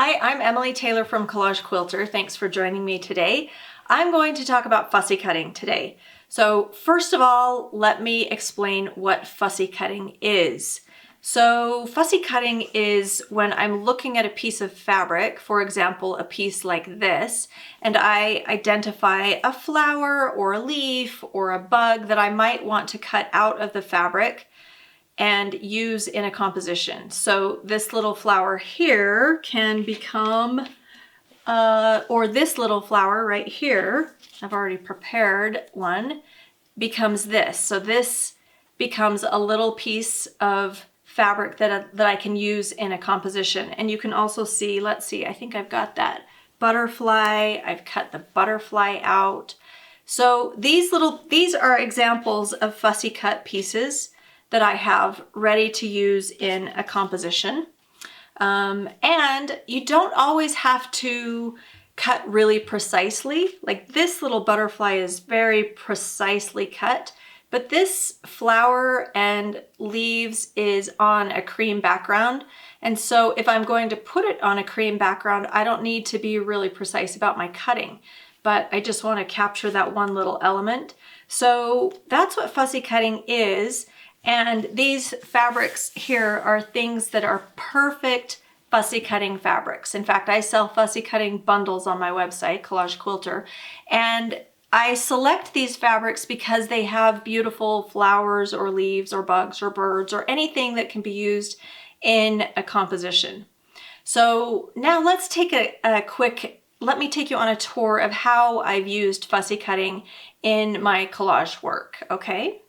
Hi, I'm Emily Taylor from Collage Quilter. Thanks for joining me today. I'm going to talk about fussy cutting today. So first of all, let me explain what fussy cutting is. So fussy cutting is when I'm looking at a piece of fabric, for example, a piece like this, and I identify a flower or a leaf or a bug that I might want to cut out of the fabric and use in a composition. So this little flower here can become, or this little flower right here, I've already prepared one, becomes this. So this becomes a little piece of fabric that I can use in a composition. And you can also see, let's see, I think I've got that butterfly. I've cut the butterfly out. So these are examples of fussy cut pieces that I have ready to use in a composition. And you don't always have to cut really precisely. Like this little butterfly is very precisely cut, but this flower and leaves is on a cream background. And so if I'm going to put it on a cream background, I don't need to be really precise about my cutting, but I just want to capture that one little element. So that's what fussy cutting is. And these fabrics here are things that are perfect fussy cutting fabrics. In fact, I sell fussy cutting bundles on my website, Collage Quilter, and I select these fabrics because they have beautiful flowers or leaves or bugs or birds or anything that can be used in a composition. So now let's take let me take you on a tour of how I've used fussy cutting in my collage work, okay?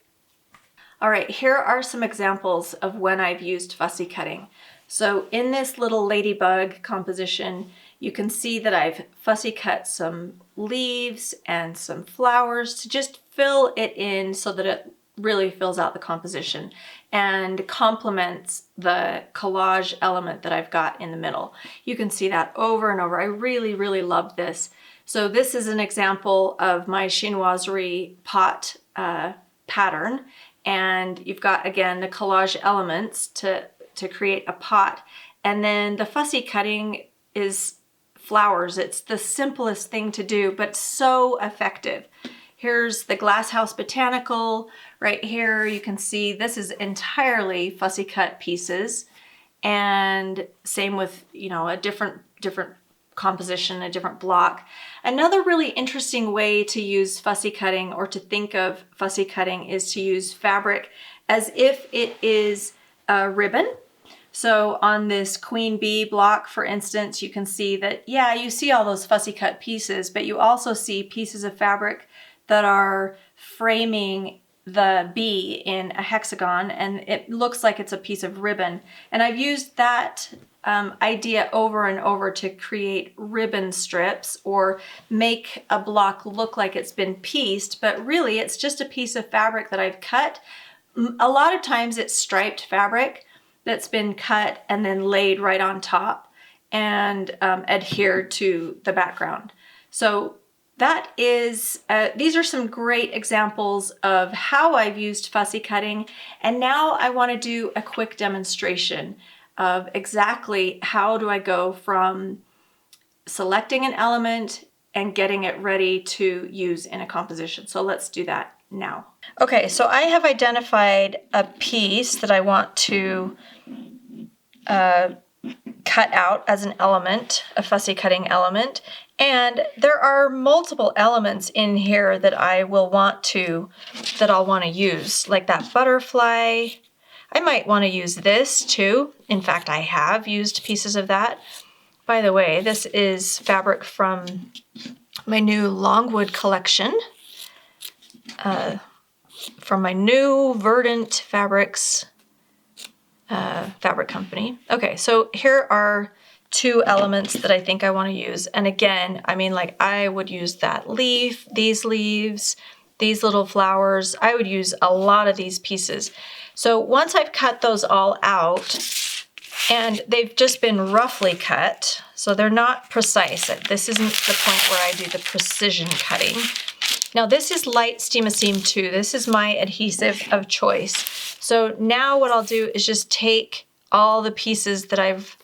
All right, here are some examples of when I've used fussy cutting. So in this little ladybug composition, you can see that I've fussy cut some leaves and some flowers to just fill it in so that it really fills out the composition and complements the collage element that I've got in the middle. You can see that over and over. I really, really love this. So this is an example of my chinoiserie pot pattern. And you've got, again, the collage elements to create a pot. And then the fussy cutting is flowers. It's the simplest thing to do, but so effective. Here's the glasshouse botanical. Right here, you can see this is entirely fussy cut pieces. And same with, a different composition, a different block. Another really interesting way to use fussy cutting or to think of fussy cutting is to use fabric as if it is a ribbon. So on this queen bee block, for instance, you can see that, yeah, you see all those fussy cut pieces, but you also see pieces of fabric that are framing the bee in a hexagon, and it looks like it's a piece of ribbon. And I've used that idea over and over to create ribbon strips or make a block look like it's been pieced, but really it's just a piece of fabric that I've cut. A lot of times it's striped fabric that's been cut and then laid right on top and adhered to the background. So that is, these are some great examples of how I've used fussy cutting. And now I want to do a quick demonstration of exactly how do I go from selecting an element and getting it ready to use in a composition. So let's do that now. Okay, so I have identified a piece that I want to cut out as an element, a fussy cutting element. And there are multiple elements in here that I'll want to use, like that butterfly. I might want to use this too. In fact, I have used pieces of that. By the way, this is fabric from my new Longwood collection, from my new Verdant Fabrics fabric company. Okay, so here are two elements that I think I want to use. And again, I would use that leaf, these leaves, these little flowers. I would use a lot of these pieces. So once I've cut those all out, and they've just been roughly cut, so they're not precise. This isn't the point where I do the precision cutting. Now this is light Steam-A-Seam 2. This is my adhesive of choice. So now what I'll do is just take all the pieces that I've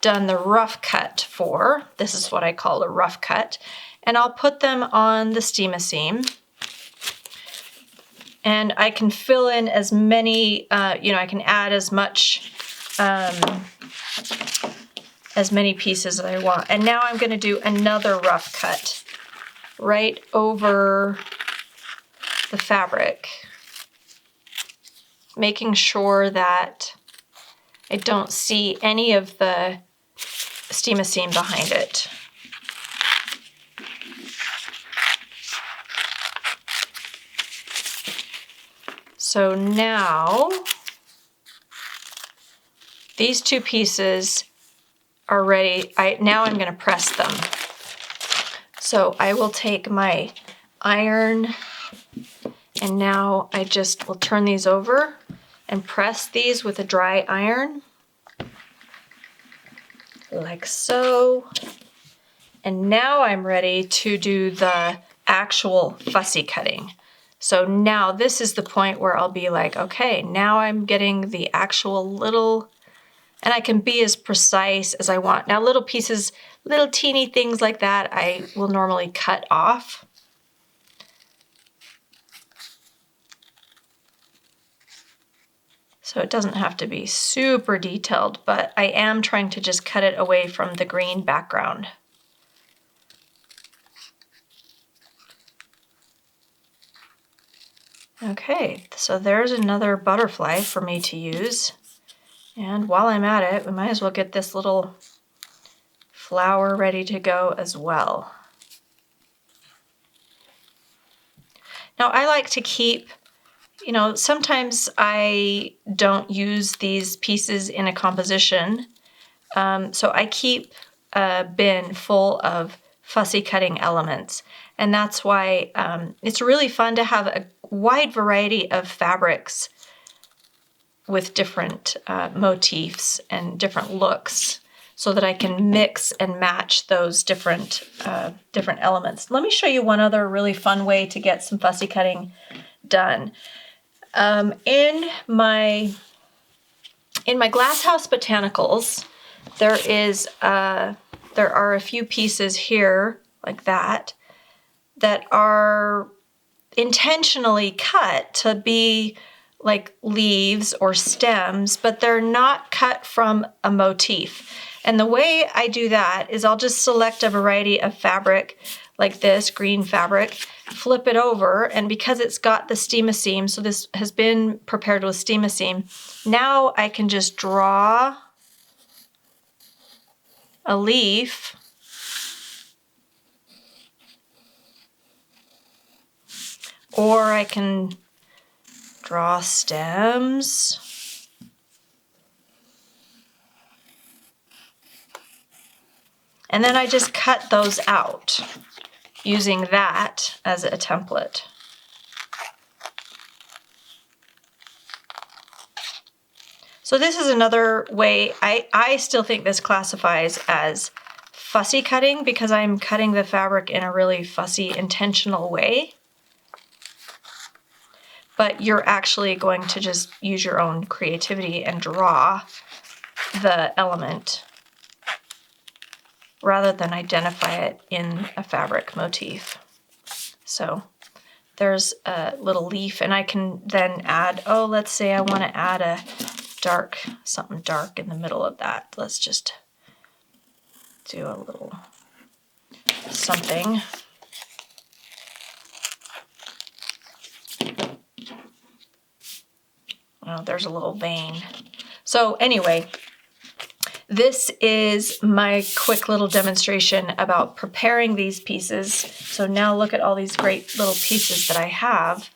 done the rough cut for. This is what I call a rough cut. And I'll put them on the Steam-A-Seam. And I can fill in as many, I can add as much, as many pieces as I want. And now I'm going to do another rough cut right over the fabric, making sure that I don't see any of the Steam-A-Seam behind it. So now these two pieces are ready. Now I'm going to press them. So I will take my iron and now I just will turn these over and press these with a dry iron, like so. And now I'm ready to do the actual fussy cutting. So now this is the point where I'll be like, okay, now I'm getting the actual little, and I can be as precise as I want. Now little pieces, little teeny things like that, I will normally cut off. So it doesn't have to be super detailed, but I am trying to just cut it away from the green background. Okay, so there's another butterfly for me to use. And while I'm at it, we might as well get this little flower ready to go as well. Now I like to keep, sometimes I don't use these pieces in a composition, so I keep a bin full of fussy cutting elements. And that's why it's really fun to have a wide variety of fabrics with different motifs and different looks so that I can mix and match those different elements. Let me show you one other really fun way to get some fussy cutting done. In my Glasshouse Botanicals, there are a few pieces here like that are intentionally cut to be like leaves or stems, but they're not cut from a motif. And the way I do that is I'll just select a variety of fabric like this, green fabric, flip it over, and because it's got the Steam-A-Seam, so this has been prepared with Steam-A-Seam, now I can just draw a leaf or I can draw stems. And then I just cut those out using that as a template. So this is another way. I still think this classifies as fussy cutting because I'm cutting the fabric in a really fussy, intentional way. But you're actually going to just use your own creativity and draw the element rather than identify it in a fabric motif. So there's a little leaf, and I can then add, let's say I want to add something dark in the middle of that. Let's just do a little something. Oh, there's a little vein. So anyway, this is my quick little demonstration about preparing these pieces. So now look at all these great little pieces that I have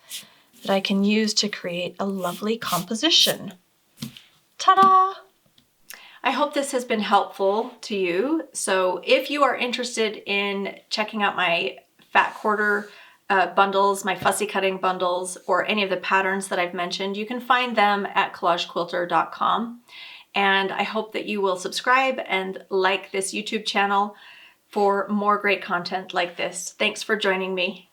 that I can use to create a lovely composition. Ta-da! I hope this has been helpful to you. So if you are interested in checking out my fat quarter bundles, my fussy cutting bundles, or any of the patterns that I've mentioned, you can find them at collagequilter.com. And I hope that you will subscribe and like this YouTube channel for more great content like this. Thanks for joining me.